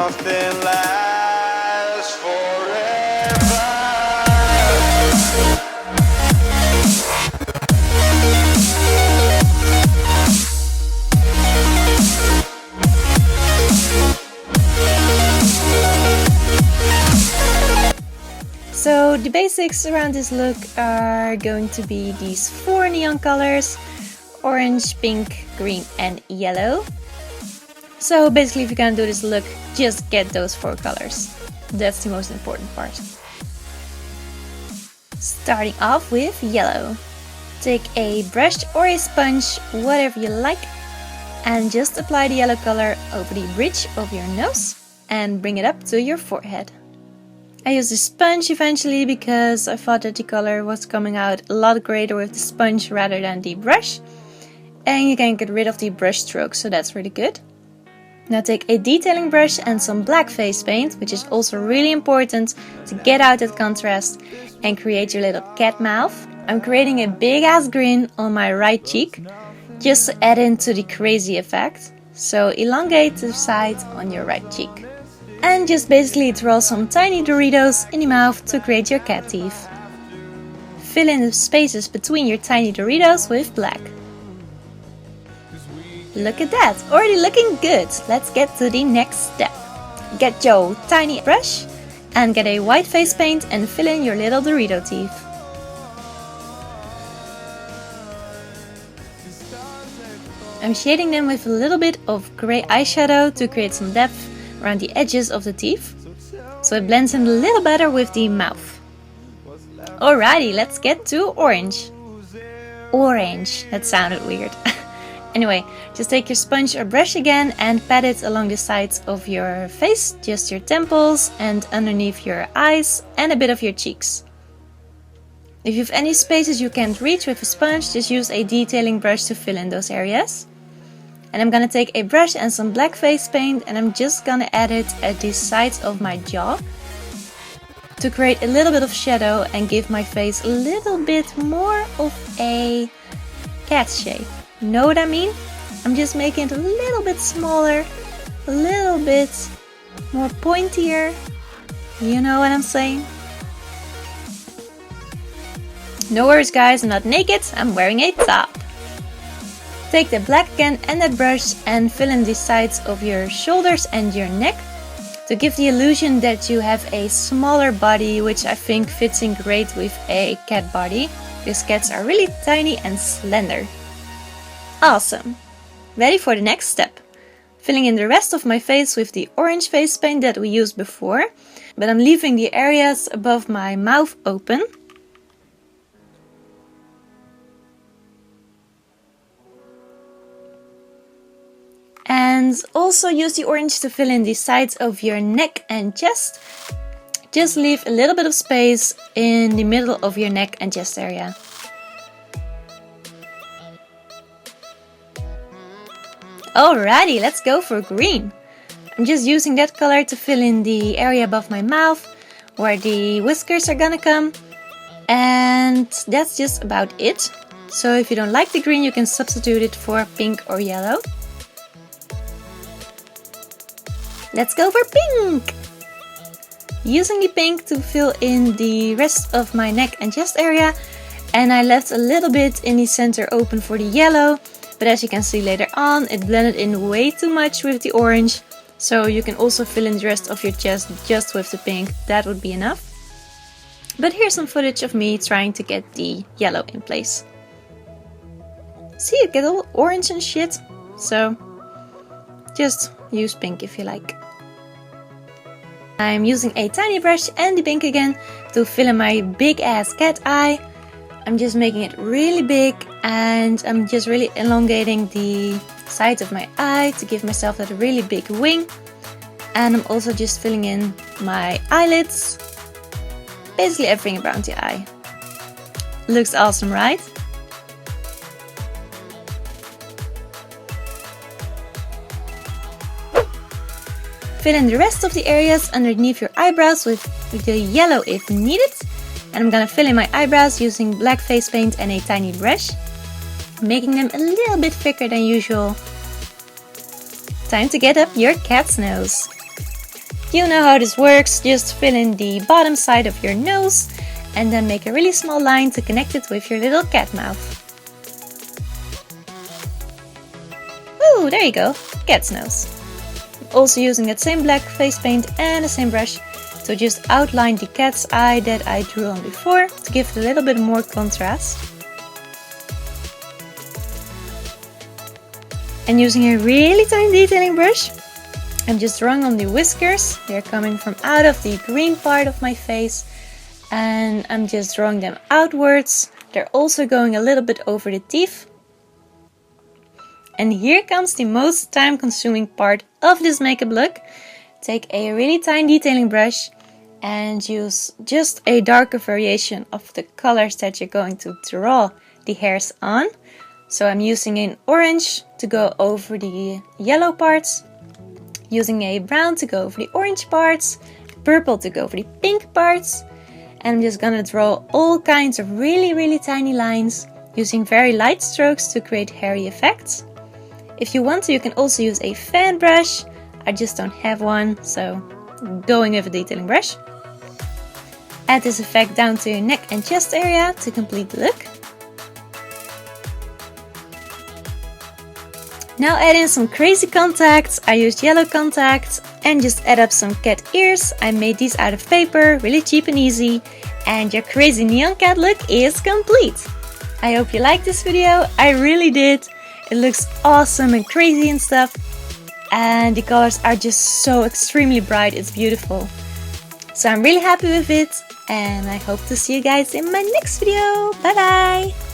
nothing lasts forever. So the basics around this look are going to be these 4 neon colors: orange, pink, green and yellow. So basically if you're gonna do this look, just get those 4 colors. That's the most important part. Starting off with yellow. Take a brush or a sponge, whatever you like, and just apply the yellow color over the bridge of your nose and bring it up to your forehead. I used a sponge eventually because I thought that the color was coming out a lot greater with the sponge rather than the brush. And you can get rid of the brush strokes, so that's really good. Now take a detailing brush and some black face paint, which is also really important to get out that contrast and create your little cat mouth. I'm creating a big ass grin on my right cheek, just to add into the crazy effect. So elongate the side on your right cheek. And just basically draw some tiny Doritos in the mouth to create your cat teeth. Fill in the spaces between your tiny Doritos with black. Look at that, already looking good. Let's get to the next step. Get your tiny brush and get a white face paint and fill in your little Dorito teeth. I'm shading them with a little bit of grey eyeshadow to create some depth around the edges of the teeth, so it blends in a little better with the mouth. Alrighty, let's get to orange. Orange, that sounded weird. Anyway, just take your sponge or brush again and pat it along the sides of your face, just your temples and underneath your eyes and a bit of your cheeks. If you have any spaces you can't reach with a sponge, just use a detailing brush to fill in those areas. And I'm gonna take a brush and some black face paint and I'm just gonna add it at the sides of my jaw to create a little bit of shadow and give my face a little bit more of a cat shape. Know what I mean? I'm just making it a little bit smaller, a little bit more pointier. You know what I'm saying? No worries guys, I'm not naked, I'm wearing a top. Take the black again and that brush and fill in the sides of your shoulders and your neck to give the illusion that you have a smaller body, which I think fits in great with a cat body, because cats are really tiny and slender. Awesome! Ready for the next step. Filling in the rest of my face with the orange face paint that we used before, but I'm leaving the areas above my mouth open. And also use the orange to fill in the sides of your neck and chest. Just leave a little bit of space in the middle of your neck and chest area. Alrighty, let's go for green. I'm just using that color to fill in the area above my mouth, where the whiskers are gonna come. And that's just about it. So if you don't like the green, you can substitute it for pink or yellow. Let's go for pink! Using the pink to fill in the rest of my neck and chest area. And I left a little bit in the center open for the yellow. But as you can see later on, it blended in way too much with the orange. So you can also fill in the rest of your chest just with the pink. That would be enough. But here's some footage of me trying to get the yellow in place. See, it gets all orange and shit. So just use pink if you like. I'm using a tiny brush and the pink again to fill in my big ass cat eye. I'm just making it really big and I'm just really elongating the sides of my eye to give myself that really big wing. And I'm also just filling in my eyelids. Basically everything around the eye. Looks awesome, right? Fill in the rest of the areas underneath your eyebrows with the yellow if needed. And I'm gonna fill in my eyebrows using black face paint and a tiny brush, making them a little bit thicker than usual. Time to get up your cat's nose. You know how this works, just fill in the bottom side of your nose and then make a really small line to connect it with your little cat mouth. Ooh, there you go, cat's nose. I'm also using that same black face paint and the same brush to just outline the cat's eye that I drew on before to give it a little bit more contrast. And using a really tiny detailing brush, I'm just drawing on the whiskers. They're coming from out of the green part of my face and I'm just drawing them outwards. They're also going a little bit over the teeth. And here comes the most time consuming part of this makeup look. Take a really tiny detailing brush and use just a darker variation of the colors that you're going to draw the hairs on. So I'm using an orange to go over the yellow parts, using a brown to go over the orange parts, purple to go over the pink parts, and I'm just gonna draw all kinds of really tiny lines using very light strokes to create hairy effects. If you want to, you can also use a fan brush. I just don't have one, so I'm going with a detailing brush. Add this effect down to your neck and chest area to complete the look. Now add in some crazy contacts. I used yellow contacts and just add up some cat ears. I made these out of paper, really cheap and easy. And your crazy neon cat look is complete. I hope you liked this video. I really did. It looks awesome and crazy and stuff. And the colors are just so extremely bright. It's beautiful. So I'm really happy with it. And I hope to see you guys in my next video. Bye bye!